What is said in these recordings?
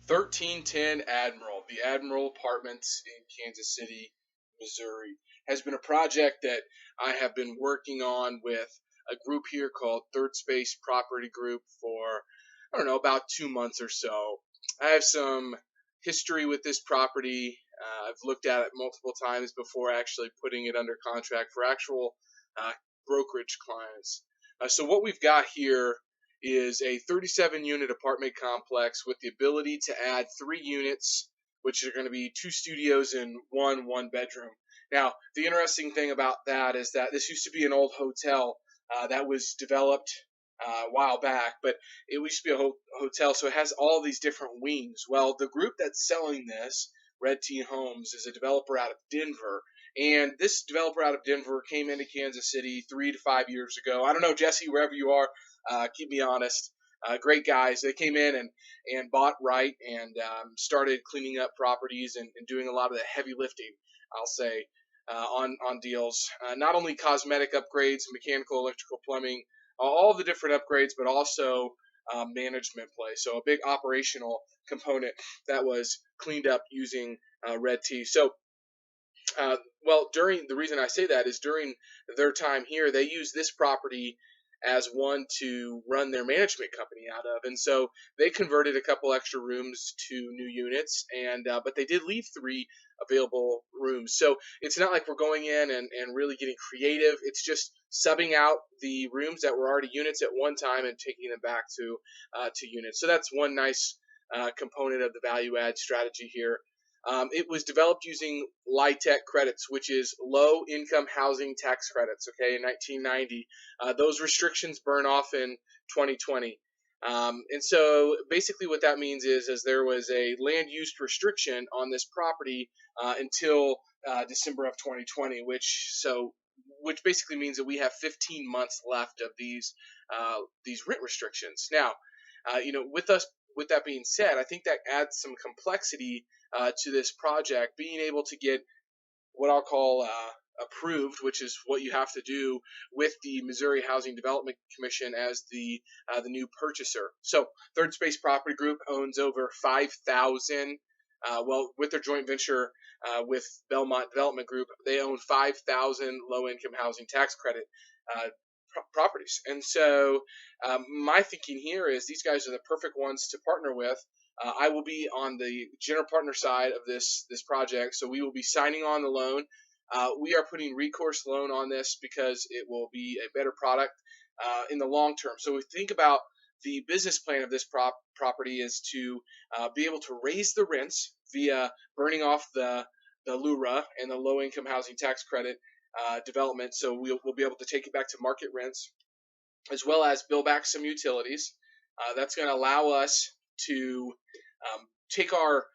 1310 Admiral, the Admiral Apartments in Kansas City, Missouri, has been a project that I have been working on with a group here called Third Space Property Group for, I don't know, about 2 months or so. I have some history with this property. I've looked at it multiple times before actually putting it under contract for actual uh, brokerage clients. So what we've got here is a 37 unit apartment complex with the ability to add 3 units, which are going to be 2 studios and one bedroom. Now, the interesting thing about that is that this used to be an old hotel that was developed a while back, but it used to be a hotel, so it has all these different wings. Well, the group that's selling this, Red Tea Homes, is a developer out of Denver. And this developer out of Denver came into Kansas City 3 to 5 years ago. I don't know, Jesse, wherever you are, keep me honest. Great guys. They came in and bought right and started cleaning up properties and doing a lot of the heavy lifting, I'll say, on deals. Not only cosmetic upgrades, mechanical, electrical, plumbing, all the different upgrades, but also management play. So a big operational component that was cleaned up using Red Tea. So during the reason I say that is during their time here, they used this property as one to run their management company out of, and so they converted a couple extra rooms to new units, and but they did leave 3 available rooms. So it's not like we're going in and really getting creative. It's just subbing out the rooms that were already units at one time and taking them back to units. So that's one nice component of the value add strategy here. It was developed using LIHTC credits, which is low income housing tax credits, okay, in 1990. Those restrictions burn off in 2020. And so basically what that means is there was a land use restriction on this property until December of 2020, which basically means that we have 15 months left of these rent restrictions. Now, with that being said, I think that adds some complexity to this project, being able to get what I'll call approved, which is what you have to do with the Missouri Housing Development Commission as the new purchaser. So Third Space Property Group owns over 5,000. With their joint venture with Belmont Development Group, they own 5,000 low-income housing tax credit properties. And so my thinking here is these guys are the perfect ones to partner with. I will be on the general partner side of this project, so we will be signing on the loan. We are putting recourse loan on this because it will be a better product in the long term. So we think about the business plan of this property is to be able to raise the rents via burning off the LURA and the low income housing tax credit development. So we'll be able to take it back to market rents, as well as build back some utilities. That's going to allow us to take our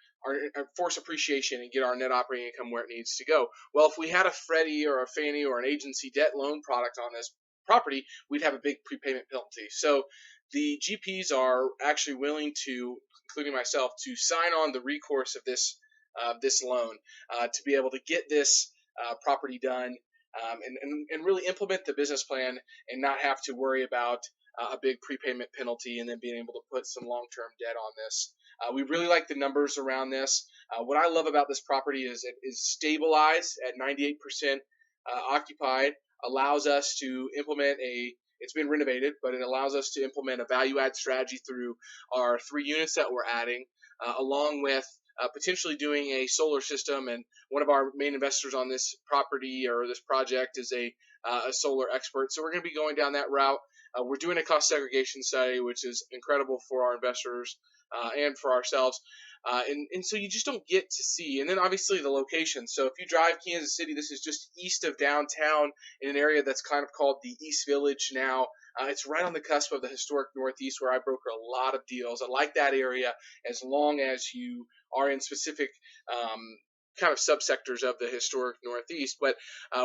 force appreciation and get our net operating income where it needs to go. Well, if we had a Freddie or a Fannie or an agency debt loan product on this property, we'd have a big prepayment penalty. So the GPs are actually willing to, including myself, to sign on the recourse of this loan to be able to get this property done and really implement the business plan and not have to worry about a big prepayment penalty and then being able to put some long-term debt on this. We really like the numbers around this. What I love about this property is it is stabilized at 98% occupied, allows us to implement it's been renovated, but it allows us to implement a value add strategy through our 3 units that we're adding, along with potentially doing a solar system. And one of our main investors on this property or this project is a solar expert. So we're going to be going down that route. We're doing a cost segregation study, which is incredible for our investors and for ourselves. And so you just don't get to see. And then obviously the location. So if you drive Kansas City, this is just east of downtown in an area that's kind of called the East Village now. It's right on the cusp of the historic Northeast, where I broker a lot of deals. I like that area as long as you are in specific kind of subsectors of the historic Northeast. But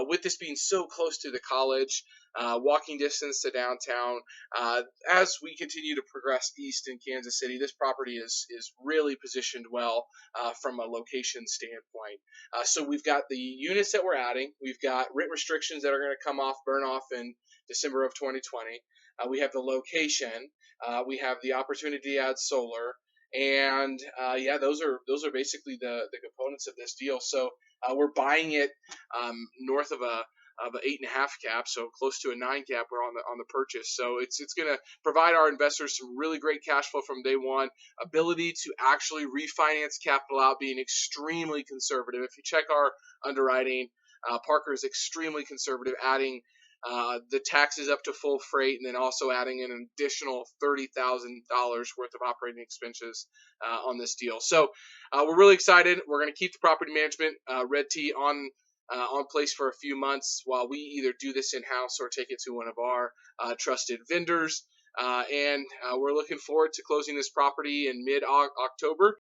with this being so close to the college, walking distance to downtown, as we continue to progress east in Kansas City, this property is really positioned well from a location standpoint. So we've got the units that we're adding. We've got rent restrictions that are going to burn off in December of 2020. We have the location. We have the opportunity to add solar. And yeah, those are basically the components of this deal. So we're buying it north of an 8.5 cap, so close to a 9 cap. We're on the purchase, so it's going to provide our investors some really great cash flow from day one. Ability to actually refinance capital out, being extremely conservative. If you check our underwriting, Parker is extremely conservative, adding the taxes up to full freight, and then also adding an additional $30,000 worth of operating expenses on this deal. So we're really excited. We're going to keep the property management Red Tee on place for a few months while we either do this in house or take it to one of our trusted vendors. And we're looking forward to closing this property in mid October.